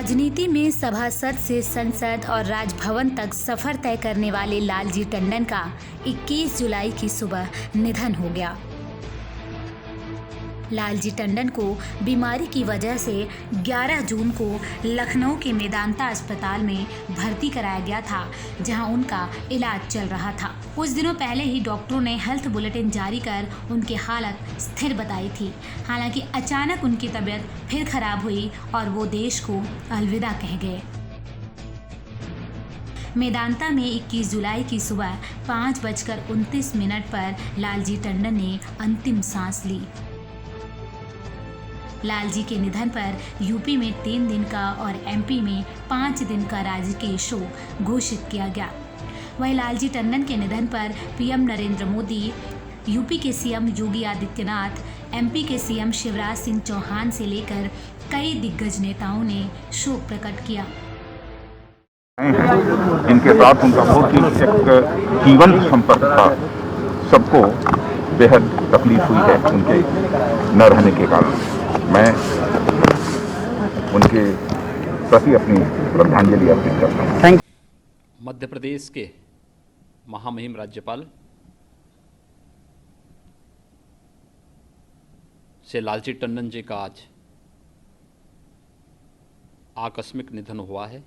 राजनीति में सभासद से संसद और राजभवन तक सफर तय करने वाले लालजी टंडन का 21 जुलाई की सुबह निधन हो गया। लालजी टंडन को बीमारी की वजह से 11 जून को लखनऊ के मेदांता अस्पताल में भर्ती कराया गया था, जहां उनका इलाज चल रहा था। कुछ दिनों पहले ही डॉक्टरों ने हेल्थ बुलेटिन जारी कर उनकी हालत स्थिर बताई थी। हालांकि अचानक उनकी तबीयत फिर खराब हुई और वो देश को अलविदा कह गए। मेदांता में 21 जुलाई की सुबह 5:29 पर लालजी टंडन ने अंतिम सांस ली। लालजी के निधन पर यूपी में 3 दिन का और एमपी में 5 दिन का राजकीय शोक घोषित किया गया। वहीं लालजी टंडन के निधन पर पीएम नरेंद्र मोदी, यूपी के सीएम योगी आदित्यनाथ, एमपी के सीएम शिवराज सिंह चौहान से लेकर कई दिग्गज नेताओं ने शोक प्रकट किया। इनके साथ उनका बहुत ही एक जीवंत संपर्क था। सबको बेहद तकलीफ हुई है उनके न रहने के कारण। मैं उनके प्रति अपनी श्रद्धांजलि अर्पित करता हूँ। मध्य प्रदेश के महामहिम राज्यपाल से लालजी टंडन जी का आज आकस्मिक निधन हुआ है।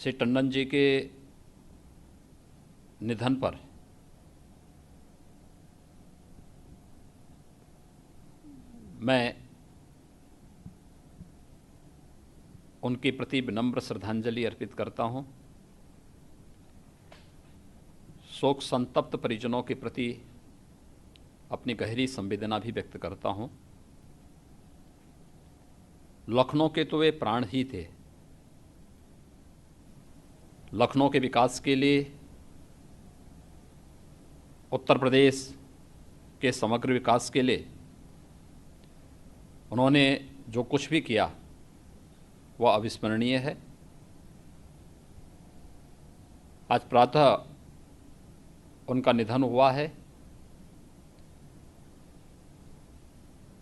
श्री टंडन जी के निधन पर मैं उनके प्रति विनम्र श्रद्धांजलि अर्पित करता हूं। शोक संतप्त परिजनों के प्रति अपनी गहरी संवेदना भी व्यक्त करता हूं। लखनऊ के तो वे प्राण ही थे। लखनऊ के विकास के लिए, उत्तर प्रदेश के समग्र विकास के लिए उन्होंने जो कुछ भी किया वह अविस्मरणीय है। आज प्रातः उनका निधन हुआ है।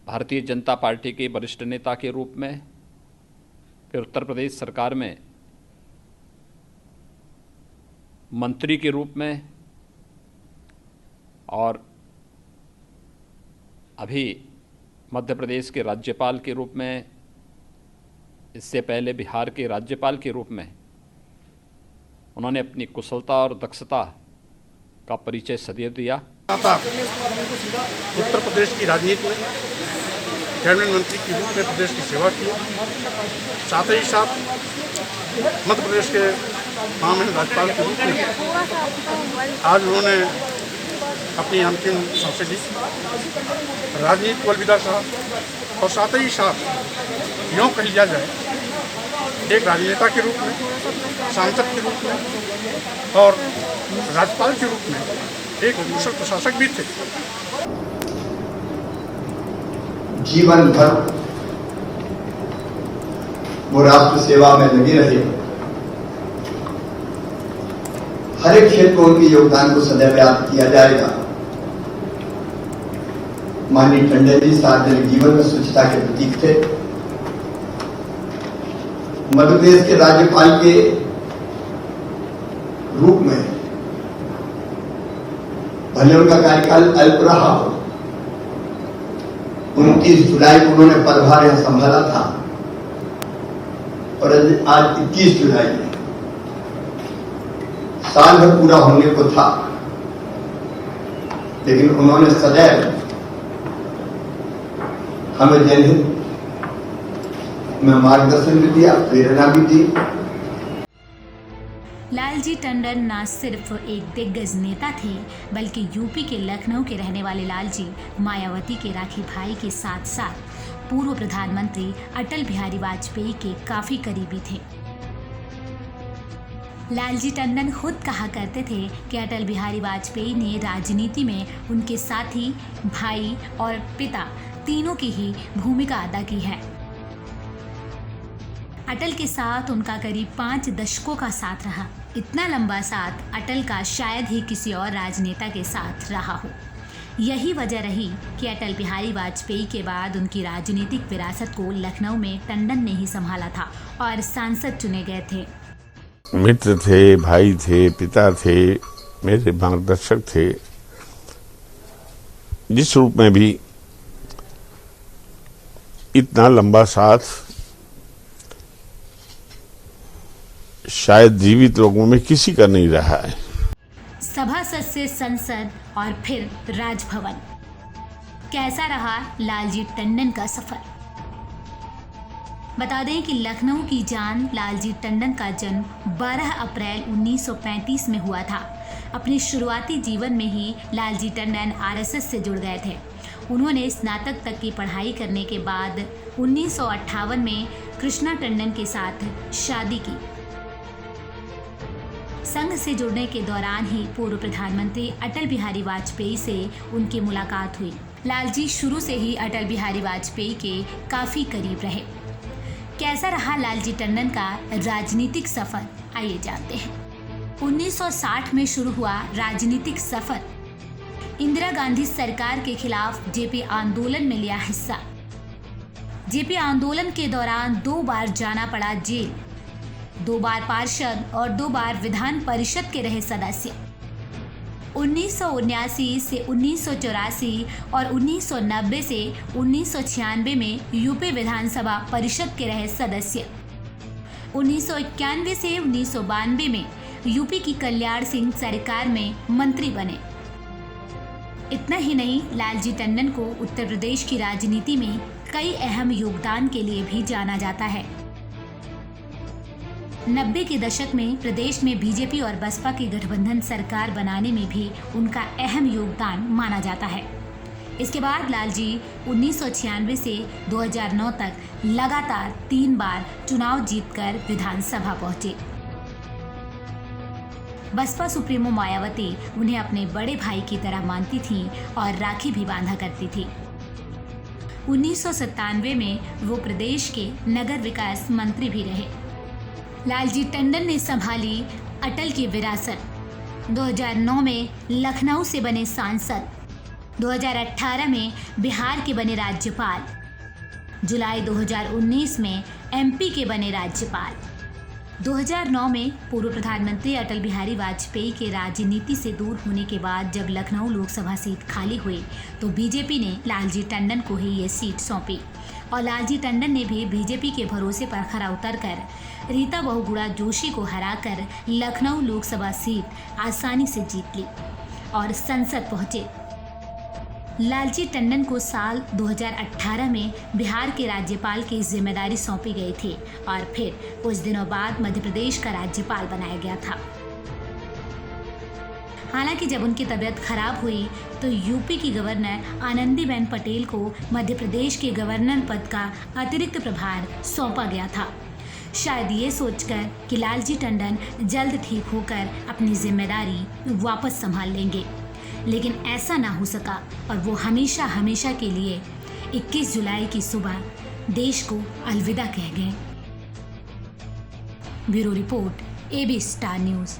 भारतीय जनता पार्टी के वरिष्ठ नेता के रूप में, फिर उत्तर प्रदेश सरकार में मंत्री के रूप में और अभी मध्य प्रदेश के राज्यपाल के रूप में, इससे पहले बिहार के राज्यपाल के रूप में उन्होंने अपनी कुशलता और दक्षता का परिचय सदैव दिया। उत्तर प्रदेश की राजनीति में कैबिनेट मंत्री के रूप में प्रदेश की सेवा की, साथ ही साथ मध्य प्रदेश के महामहिम राज्यपाल के रूप में आज उन्होंने अपनी अंतिम सांसें ली, राजनीति को अलविदा कहा। और साथ ही साथ यूँ कह लिया जाए, एक राजनेता के रूप में, सांसद के रूप में और राज्यपाल के रूप में एक कुशल प्रशासक भी थे। जीवन भर वो राष्ट्र सेवा में लगे रहे। हर एक क्षेत्र में उनके योगदान को सदैव याद किया जाएगा। माननीय टंडन जी सार्वजनिक जीवन में स्वच्छता के प्रतीक थे। मध्य प्रदेश के राज्यपाल के रूप में भले उनका कार्यकाल अल्प रहा हो, 29 जुलाई को उन्होंने पदभार यहां संभाला था और आज 21 जुलाई में साल भर पूरा होने को था, लेकिन उन्होंने सदैव हमें जनहित में मार्गदर्शन भी दिया, प्रेरणा भी दी। लालजी टंडन न सिर्फ एक दिग्गज नेता थे, बल्कि यूपी के लखनऊ के रहने वाले लालजी मायावती के राखी भाई के साथ साथ पूर्व प्रधानमंत्री अटल बिहारी वाजपेयी के काफी करीबी थे। लालजी टंडन खुद कहा करते थे कि अटल बिहारी वाजपेयी ने राजनीति में उनके साथी, भाई और पिता तीनों की ही भूमिका अदा की है। अटल के साथ उनका करीब 5 दशकों का साथ रहा। इतना लंबा साथ अटल का शायद ही किसी और राजनेता के साथ रहा हो। यही वजह रही कि अटल बिहारी वाजपेयी के बाद उनकी राजनीतिक विरासत को लखनऊ में टंडन ने ही संभाला था और सांसद चुने गए थे। मित्र थे, भाई थे, पिता थे, मेरे मार्गदर्शक थे। जिस रूप में भी इतना लंबा साथ शायद जीवित लोगों में किसी का नहीं रहा है। सभासद से संसद और फिर राजभवन, कैसा रहा लालजी टंडन का सफर? बता दें कि लखनऊ की जान लालजी टंडन का जन्म 12 अप्रैल 1935 में हुआ था। अपने शुरुआती जीवन में ही लालजी टंडन आरएसएस से जुड़ गए थे। उन्होंने स्नातक तक की पढ़ाई करने के बाद 1958 में कृष्णा टंडन के साथ शादी की। संघ से जुड़ने के दौरान ही पूर्व प्रधानमंत्री अटल बिहारी वाजपेयी से उनकी मुलाकात हुई। लालजी शुरू से ही अटल बिहारी वाजपेयी के काफी करीब रहे। कैसा रहा लालजी टंडन का राजनीतिक सफर, आइए जानते हैं। 1960 में शुरू हुआ राजनीतिक सफर। इंदिरा गांधी सरकार के खिलाफ जेपी आंदोलन में लिया हिस्सा। जेपी आंदोलन के दौरान 2 बार जाना पड़ा जेल, 2 बार पार्षद और 2 बार विधान परिषद के रहे सदस्य। 1979 से 1984 और 1990 से 1996 में यूपी विधानसभा परिषद के रहे सदस्य। 1991 से 1992 में यूपी की कल्याण सिंह सरकार में मंत्री बने। इतना ही नहीं, लालजी टंडन को उत्तर प्रदेश की राजनीति में कई अहम योगदान के लिए भी जाना जाता है। 90 के दशक में प्रदेश में बीजेपी और बसपा की गठबंधन सरकार बनाने में भी उनका अहम योगदान माना जाता है। इसके बाद लालजी 1996 से 2009 तक लगातार 3 बार चुनाव जीतकर विधानसभा पहुंचे। बसपा सुप्रीमो मायावती उन्हें अपने बड़े भाई की तरह मानती थीं और राखी भी बांधा करती थी। 1997 में वो प्रदेश के नगर विकास मंत्री भी रहे। लालजी टंडन ने संभाली अटल की विरासत। 2009 में लखनऊ से बने सांसद, 2018 में बिहार के बने राज्यपाल, जुलाई 2019 में एमपी के बने राज्यपाल। 2009 में पूर्व प्रधानमंत्री अटल बिहारी वाजपेयी के राजनीति से दूर होने के बाद जब लखनऊ लोकसभा सीट खाली हुई तो बीजेपी ने लालजी टंडन को ही ये सीट सौंपी और लालजी टंडन ने भी बीजेपी के भरोसे पर खरा उतरकर रीता बहुगुणा जोशी को हराकर लखनऊ लोकसभा सीट आसानी से जीत ली और संसद पहुंचे। लालजी टंडन को साल 2018 में बिहार के राज्यपाल की जिम्मेदारी सौंपी गई थी और फिर कुछ दिनों बाद मध्य प्रदेश का राज्यपाल बनाया गया था। हालांकि जब उनकी तबीयत खराब हुई तो यूपी की गवर्नर आनंदीबेन पटेल को मध्य प्रदेश के गवर्नर पद का अतिरिक्त प्रभार सौंपा गया था, शायद ये सोचकर कि लालजी टंडन जल्द ठीक होकर अपनी जिम्मेदारी वापस संभाल लेंगे, लेकिन ऐसा ना हो सका और वो हमेशा हमेशा के लिए 21 जुलाई की सुबह देश को अलविदा कह गए। Bureau report, AB star news.